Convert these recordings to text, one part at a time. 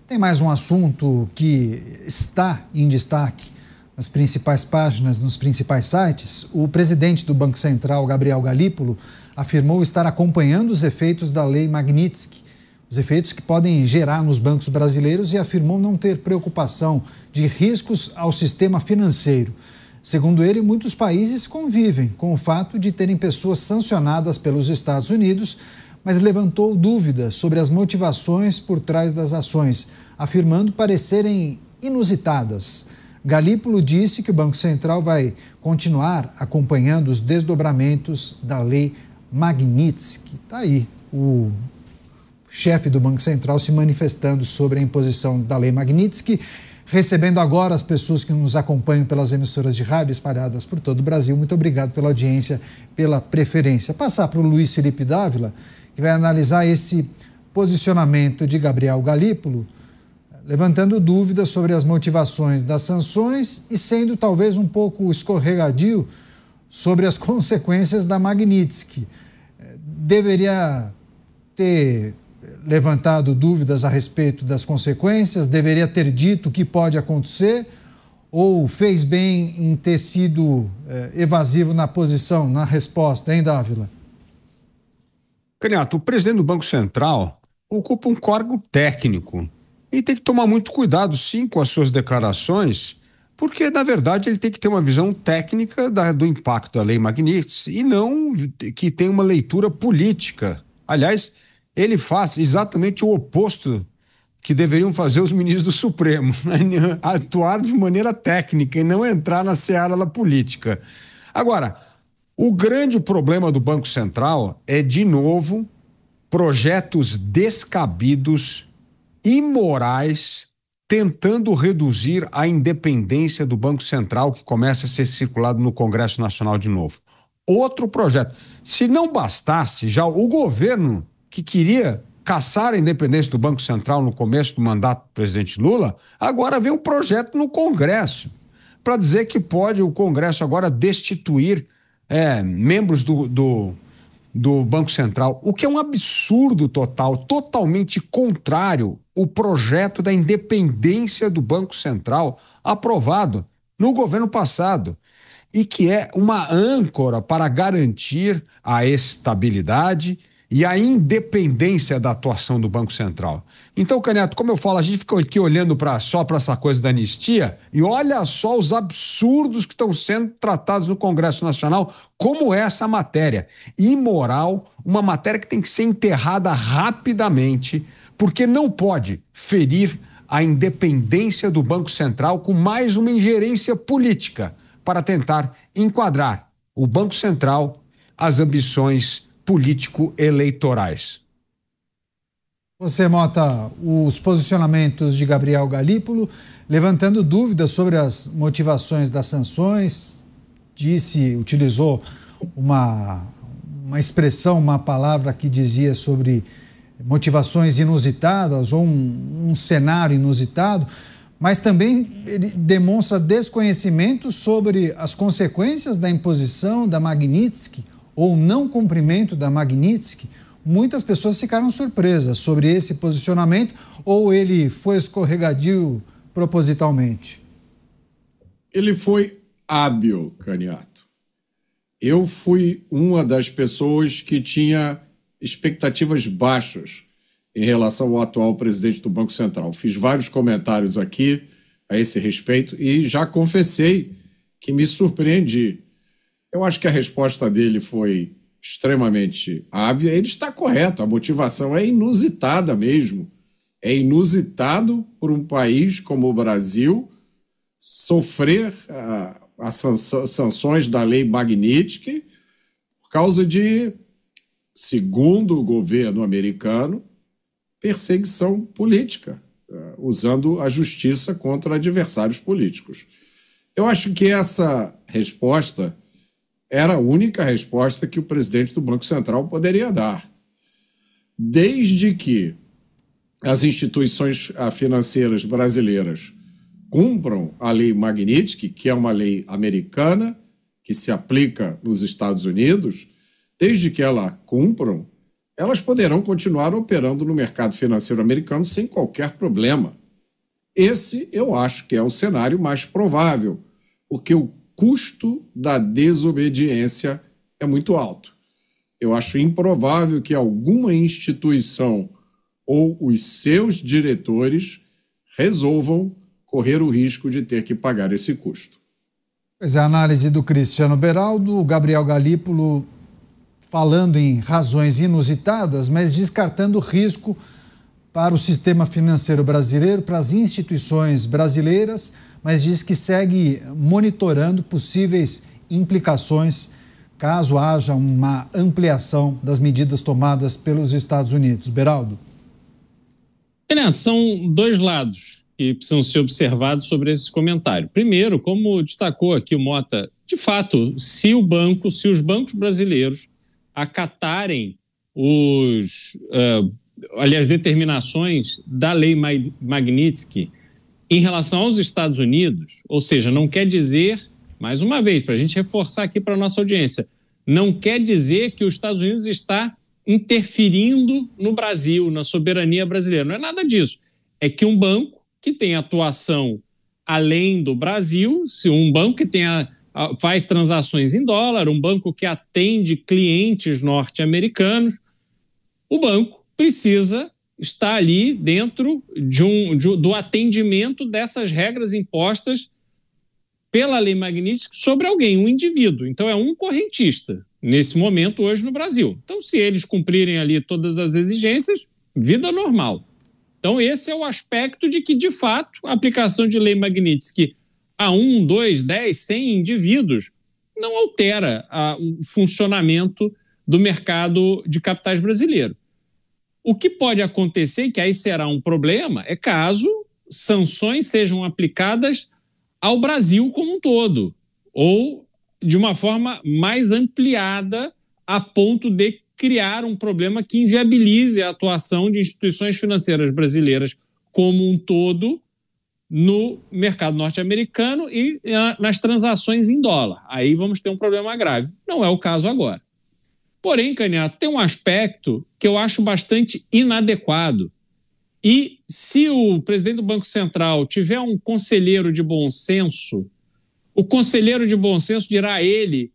Tem mais um assunto que está em destaque nas principais páginas, nos principais sites. O presidente do Banco Central, Gabriel Galípolo, afirmou estar acompanhando os efeitos da Lei Magnitsky, os efeitos que podem gerar nos bancos brasileiros, e afirmou não ter preocupação de riscos ao sistema financeiro. Segundo ele, muitos países convivem com o fato de terem pessoas sancionadas pelos Estados Unidos, mas levantou dúvidas sobre as motivações por trás das ações, afirmando parecerem inusitadas. Galípolo disse que o Banco Central vai continuar acompanhando os desdobramentos da Lei Magnitsky. Está aí o chefe do Banco Central se manifestando sobre a imposição da Lei Magnitsky, recebendo agora as pessoas que nos acompanham pelas emissoras de rádio espalhadas por todo o Brasil. Muito obrigado pela audiência, pela preferência. Passar para o Luiz Felipe Dávila, que vai analisar esse posicionamento de Gabriel Galípolo, levantando dúvidas sobre as motivações das sanções e sendo talvez um pouco escorregadio sobre as consequências da Magnitsky. Deveria ter levantado dúvidas a respeito das consequências, deveria ter dito o que pode acontecer, ou fez bem em ter sido evasivo na posição, na resposta, hein, Dávila? Canhoto, o presidente do Banco Central ocupa um cargo técnico e tem que tomar muito cuidado, sim, com as suas declarações, porque, na verdade, ele tem que ter uma visão técnica do impacto da Lei Magnitsky e não que tenha uma leitura política. Aliás, ele faz exatamente o oposto que deveriam fazer os ministros do Supremo, atuar de maneira técnica e não entrar na seara da política. Agora, o grande problema do Banco Central é, de novo, projetos descabidos, imorais, tentando reduzir a independência do Banco Central, que começa a ser circulado no Congresso Nacional de novo. Outro projeto. Se não bastasse, já o governo que queria caçar a independência do Banco Central no começo do mandato do presidente Lula, agora vem um projeto no Congresso para dizer que pode o Congresso agora destituir membros do Banco Central, o que é um absurdo total, totalmente contrário ao projeto da independência do Banco Central aprovado no governo passado e que é uma âncora para garantir a estabilidade e a independência da atuação do Banco Central. Então, Canhoto, como eu falo, a gente fica aqui olhando só para essa coisa da anistia e olha só os absurdos que estão sendo tratados no Congresso Nacional, como essa matéria imoral, uma matéria que tem que ser enterrada rapidamente, porque não pode ferir a independência do Banco Central com mais uma ingerência política para tentar enquadrar o Banco Central às ambições político-eleitorais. Você nota os posicionamentos de Gabriel Galípolo, levantando dúvidas sobre as motivações das sanções, utilizou uma expressão, uma palavra que dizia sobre motivações inusitadas ou um cenário inusitado, mas também ele demonstra desconhecimento sobre as consequências da imposição da Magnitsky ou não cumprimento da Magnitsky. Muitas pessoas ficaram surpresas sobre esse posicionamento, ou ele foi escorregadio propositalmente? Ele foi hábil, Canhoto. Eu fui uma das pessoas que tinha expectativas baixas em relação ao atual presidente do Banco Central. Fiz vários comentários aqui a esse respeito e já confessei que me surpreendi. Eu acho que a resposta dele foi extremamente hábil. Ele está correto, a motivação é inusitada mesmo. É inusitado por um país como o Brasil sofrer as sanções da Lei Magnitsky por causa de, segundo o governo americano, perseguição política, usando a justiça contra adversários políticos. Eu acho que essa resposta era a única resposta que o presidente do Banco Central poderia dar. Desde que as instituições financeiras brasileiras cumpram a Lei Magnitsky, que é uma lei americana, que se aplica nos Estados Unidos, desde que ela cumpram, elas poderão continuar operando no mercado financeiro americano sem qualquer problema. Esse eu acho que é o cenário mais provável, porque o custo da desobediência é muito alto. Eu acho improvável que alguma instituição ou os seus diretores resolvam correr o risco de ter que pagar esse custo. Pois é, a análise do Cristiano Beraldo, o Gabriel Galípolo falando em razões inusitadas, mas descartando risco para o sistema financeiro brasileiro, para as instituições brasileiras, mas diz que segue monitorando possíveis implicações caso haja uma ampliação das medidas tomadas pelos Estados Unidos. Beraldo. Renato, são dois lados que precisam ser observados sobre esse comentário. Primeiro, como destacou aqui o Mota, de fato, se os bancos brasileiros acatarem as determinações da lei Magnitsky em relação aos Estados Unidos, ou seja, não quer dizer, mais uma vez, para a gente reforçar aqui para a nossa audiência, não quer dizer que os Estados Unidos está interferindo no Brasil, na soberania brasileira. Não é nada disso. É que um banco que tem atuação além do Brasil, se um banco que faz transações em dólar, um banco que atende clientes norte-americanos, o banco precisa estar ali dentro do atendimento dessas regras impostas pela lei Magnitsky sobre alguém, um indivíduo. Então é um correntista, nesse momento, hoje no Brasil. Então, se eles cumprirem ali todas as exigências, vida normal. Então, esse é o aspecto de que, de fato, a aplicação de lei Magnitsky a 1, 2, 10, 100 indivíduos não altera o funcionamento do mercado de capitais brasileiro. O que pode acontecer, que aí será um problema, é caso sanções sejam aplicadas ao Brasil como um todo, ou de uma forma mais ampliada a ponto de criar um problema que inviabilize a atuação de instituições financeiras brasileiras como um todo no mercado norte-americano e nas transações em dólar. Aí vamos ter um problema grave. Não é o caso agora. Porém, Canhato, tem um aspecto que eu acho bastante inadequado. E se o presidente do Banco Central tiver um conselheiro de bom senso, o conselheiro de bom senso dirá a ele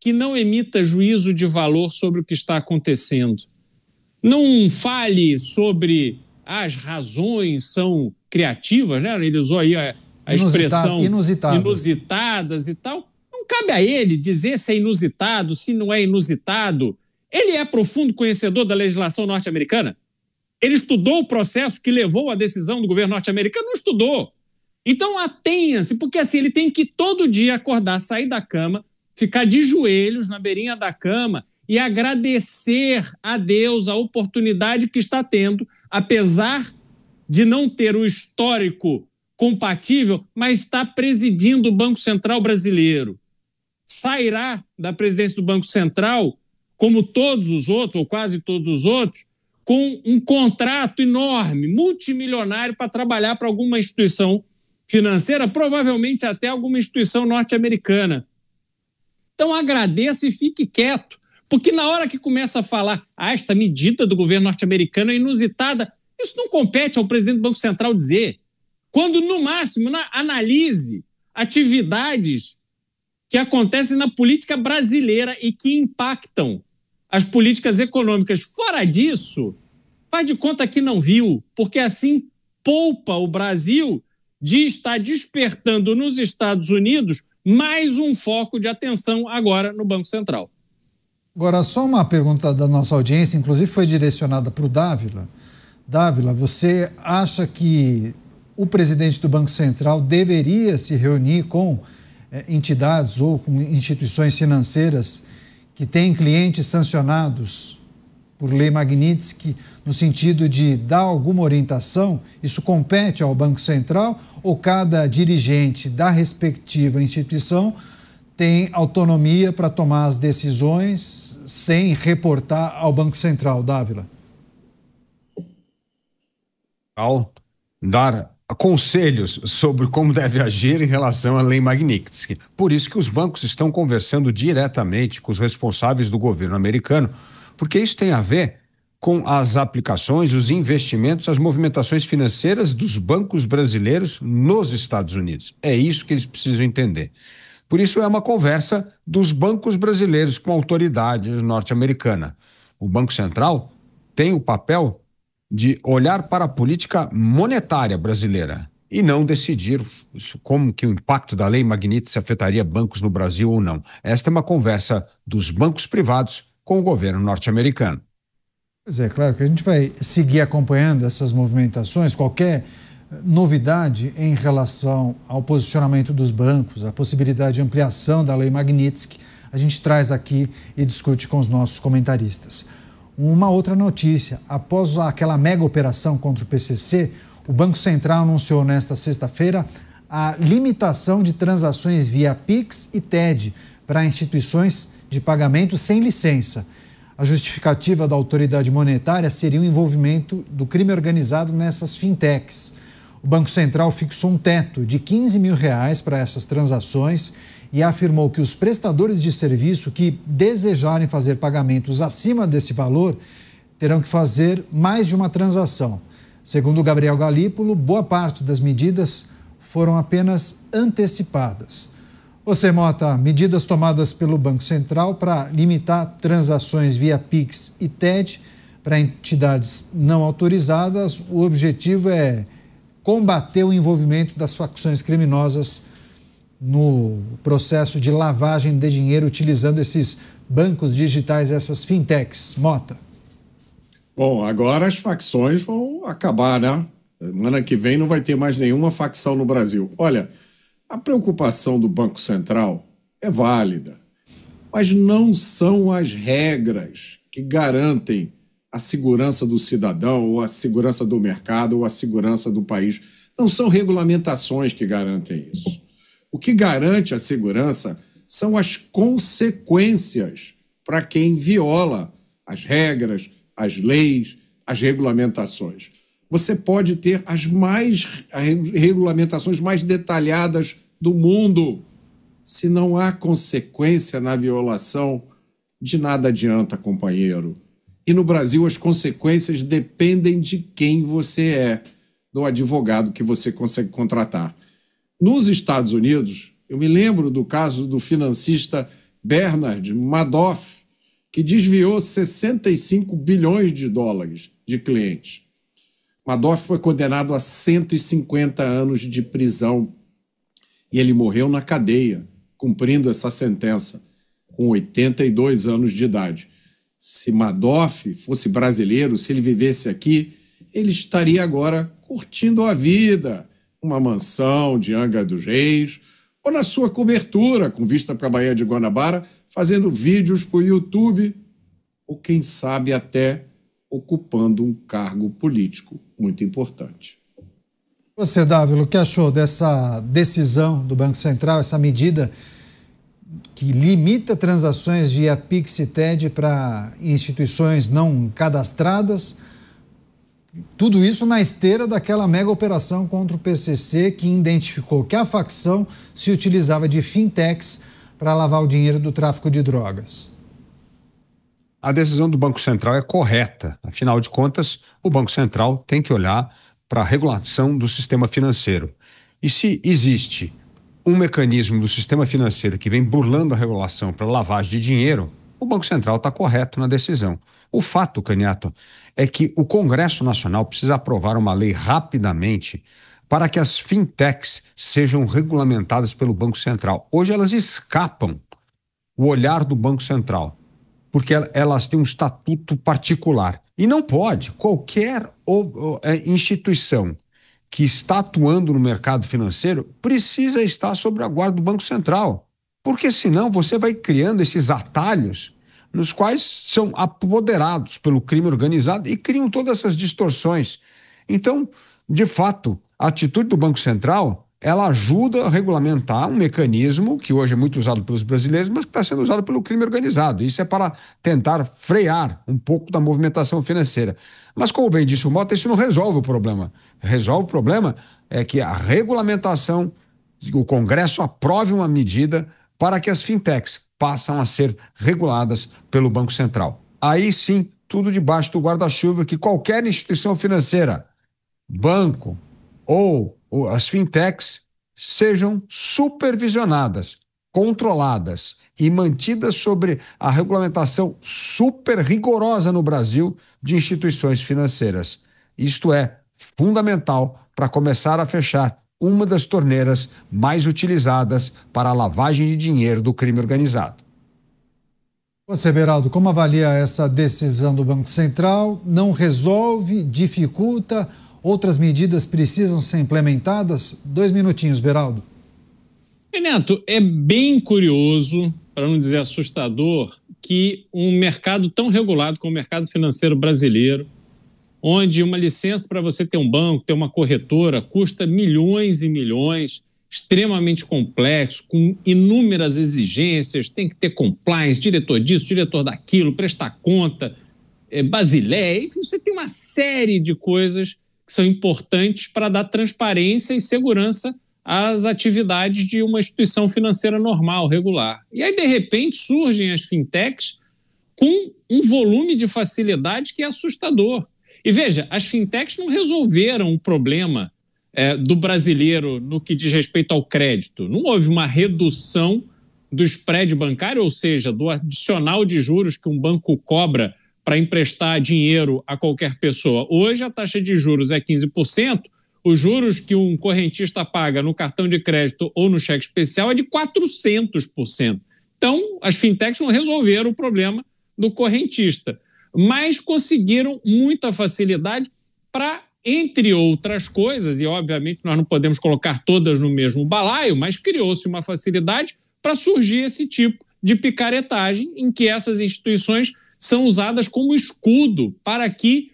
que não emita juízo de valor sobre o que está acontecendo. Não fale sobre as razões são criativas, né? Ele usou aí a expressão inusitadas e tal. Não cabe a ele dizer se é inusitado, se não é inusitado. Ele é profundo conhecedor da legislação norte-americana? Ele estudou o processo que levou à decisão do governo norte-americano? Não estudou. Então atenha-se, porque assim ele tem que todo dia acordar, sair da cama, ficar de joelhos na beirinha da cama e agradecer a Deus a oportunidade que está tendo, apesar de não ter o histórico compatível, mas está presidindo o Banco Central brasileiro. Sairá da presidência do Banco Central, como todos os outros, ou quase todos os outros, com um contrato enorme, multimilionário, para trabalhar para alguma instituição financeira, provavelmente até alguma instituição norte-americana. Então agradeça e fique quieto, porque na hora que começa a falar esta medida do governo norte-americano é inusitada, isso não compete ao presidente do Banco Central dizer. Quando, no máximo, analise atividades que acontecem na política brasileira e que impactam as políticas econômicas. Fora disso, faz de conta que não viu, porque assim poupa o Brasil de estar despertando nos Estados Unidos mais um foco de atenção agora no Banco Central. Agora, só uma pergunta da nossa audiência, inclusive foi direcionada para o Dávila. Dávila, você acha que o presidente do Banco Central deveria se reunir com entidades ou com instituições financeiras que têm clientes sancionados por lei Magnitsky, no sentido de dar alguma orientação? Isso compete ao Banco Central ou cada dirigente da respectiva instituição tem autonomia para tomar as decisões sem reportar ao Banco Central, Dávila? Ao dar conselhos sobre como deve agir em relação à lei Magnitsky. Por isso que os bancos estão conversando diretamente com os responsáveis do governo americano, porque isso tem a ver com as aplicações, os investimentos, as movimentações financeiras dos bancos brasileiros nos Estados Unidos. É isso que eles precisam entender. Por isso é uma conversa dos bancos brasileiros com a autoridade norte-americana. O Banco Central tem o papel de olhar para a política monetária brasileira e não decidir como que o impacto da Lei Magnitsky afetaria bancos no Brasil ou não. Esta é uma conversa dos bancos privados com o governo norte-americano. Pois é, claro que a gente vai seguir acompanhando essas movimentações, qualquer novidade em relação ao posicionamento dos bancos, a possibilidade de ampliação da Lei Magnitsky, a gente traz aqui e discute com os nossos comentaristas. Uma outra notícia, após aquela mega operação contra o PCC, o Banco Central anunciou nesta sexta-feira a limitação de transações via Pix e TED para instituições de pagamento sem licença. A justificativa da autoridade monetária seria o envolvimento do crime organizado nessas fintechs. O Banco Central fixou um teto de R$15 mil para essas transações e afirmou que os prestadores de serviço que desejarem fazer pagamentos acima desse valor terão que fazer mais de uma transação. Segundo Gabriel Galípolo, boa parte das medidas foram apenas antecipadas. Você, Mota, medidas tomadas pelo Banco Central para limitar transações via Pix e TED para entidades não autorizadas. O objetivo é combater o envolvimento das facções criminosas no processo de lavagem de dinheiro utilizando esses bancos digitais, essas fintechs. Mota. Bom, agora as facções vão acabar, né? Semana que vem não vai ter mais nenhuma facção no Brasil. Olha, a preocupação do Banco Central é válida, mas não são as regras que garantem a segurança do cidadão, ou a segurança do mercado, ou a segurança do país. Não são regulamentações que garantem isso. O que garante a segurança são as consequências para quem viola as regras, as leis, as regulamentações. Você pode ter as regulamentações mais detalhadas do mundo. Se não há consequência na violação, de nada adianta, companheiro. E no Brasil as consequências dependem de quem você é, do advogado que você consegue contratar. Nos Estados Unidos, eu me lembro do caso do financista Bernard Madoff, que desviou 65 bilhões de dólares de clientes. Madoff foi condenado a 150 anos de prisão e ele morreu na cadeia, cumprindo essa sentença, com 82 anos de idade. Se Madoff fosse brasileiro, se ele vivesse aqui, ele estaria agora curtindo a vida, uma mansão de Angra dos Reis, ou na sua cobertura, com vista para a Baía de Guanabara, fazendo vídeos para o YouTube, ou quem sabe até ocupando um cargo político muito importante. Você, Dávila, o que achou dessa decisão do Banco Central, essa medida que limita transações via Pix e TED para instituições não cadastradas? Tudo isso na esteira daquela mega operação contra o PCC, que identificou que a facção se utilizava de fintechs para lavar o dinheiro do tráfico de drogas. A decisão do Banco Central é correta. Afinal de contas, o Banco Central tem que olhar para a regulação do sistema financeiro. E se existe um mecanismo do sistema financeiro que vem burlando a regulação para lavagem de dinheiro, o Banco Central está correto na decisão. O fato, Caniato, é que o Congresso Nacional precisa aprovar uma lei rapidamente para que as fintechs sejam regulamentadas pelo Banco Central. Hoje elas escapam o olhar do Banco Central, porque elas têm um estatuto particular. E não pode, qualquer instituição que está atuando no mercado financeiro precisa estar sob a guarda do Banco Central, porque senão você vai criando esses atalhos nos quais são apoderados pelo crime organizado e criam todas essas distorções. Então, de fato, a atitude do Banco Central, ela ajuda a regulamentar um mecanismo que hoje é muito usado pelos brasileiros, mas que está sendo usado pelo crime organizado. Isso é para tentar frear um pouco da movimentação financeira. Mas, como bem disse o Mota, isso não resolve o problema. Resolve o problema é que a regulamentação, o Congresso aprove uma medida para que as fintechs passam a ser reguladas pelo Banco Central. Aí sim tudo debaixo do guarda-chuva que qualquer instituição financeira, banco ou as fintechs, sejam supervisionadas, controladas e mantidas sobre a regulamentação super rigorosa no Brasil de instituições financeiras. Isto é fundamental para começar a fechar uma das torneiras mais utilizadas para a lavagem de dinheiro do crime organizado. Você, Beraldo, como avalia essa decisão do Banco Central? Não resolve, dificulta, outras medidas precisam ser implementadas? 2 minutinhos, Beraldo. Neto, é bem curioso, para não dizer assustador, que um mercado tão regulado como o mercado financeiro brasileiro, onde uma licença para você ter um banco, ter uma corretora, custa milhões e milhões, extremamente complexo, com inúmeras exigências, tem que ter compliance, diretor disso, diretor daquilo, prestar conta, Basileia, enfim, você tem uma série de coisas que são importantes para dar transparência e segurança às atividades de uma instituição financeira normal, regular. E aí, de repente, surgem as fintechs com um volume de facilidade que é assustador. E veja, as fintechs não resolveram o problema do brasileiro no que diz respeito ao crédito. Não houve uma redução do spread bancário, ou seja, do adicional de juros que um banco cobra para emprestar dinheiro a qualquer pessoa. Hoje a taxa de juros é 15%, os juros que um correntista paga no cartão de crédito ou no cheque especial é de 400%. Então, as fintechs não resolveram o problema do correntista, mas conseguiram muita facilidade para, entre outras coisas, e obviamente nós não podemos colocar todas no mesmo balaio, mas criou-se uma facilidade para surgir esse tipo de picaretagem em que essas instituições são usadas como escudo para que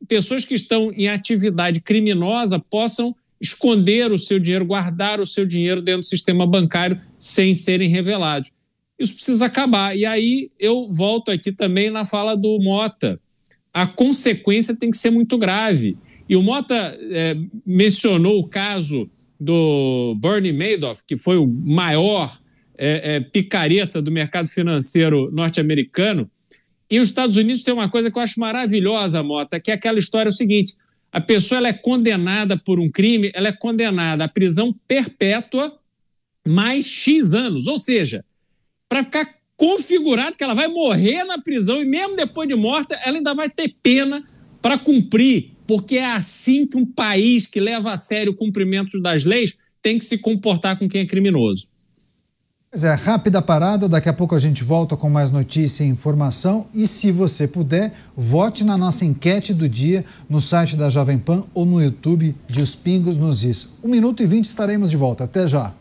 pessoas que estão em atividade criminosa possam esconder o seu dinheiro, guardar o seu dinheiro dentro do sistema bancário sem serem revelados. Isso precisa acabar. E aí eu volto aqui também na fala do Mota. A consequência tem que ser muito grave. E o Mota mencionou o caso do Bernie Madoff, que foi o maior picareta do mercado financeiro norte-americano. E os Estados Unidos tem uma coisa que eu acho maravilhosa, Mota, que é aquela história seguinte: a pessoa ela é condenada por um crime, ela é condenada à prisão perpétua mais X anos. Ou seja, para ficar configurado que ela vai morrer na prisão e mesmo depois de morta, ela ainda vai ter pena para cumprir, porque é assim que um país que leva a sério o cumprimento das leis tem que se comportar com quem é criminoso. Pois é, rápida parada, daqui a pouco a gente volta com mais notícia e informação e se você puder, vote na nossa enquete do dia no site da Jovem Pan ou no YouTube de Os Pingos nos Is. 1 minuto e 20 estaremos de volta, até já.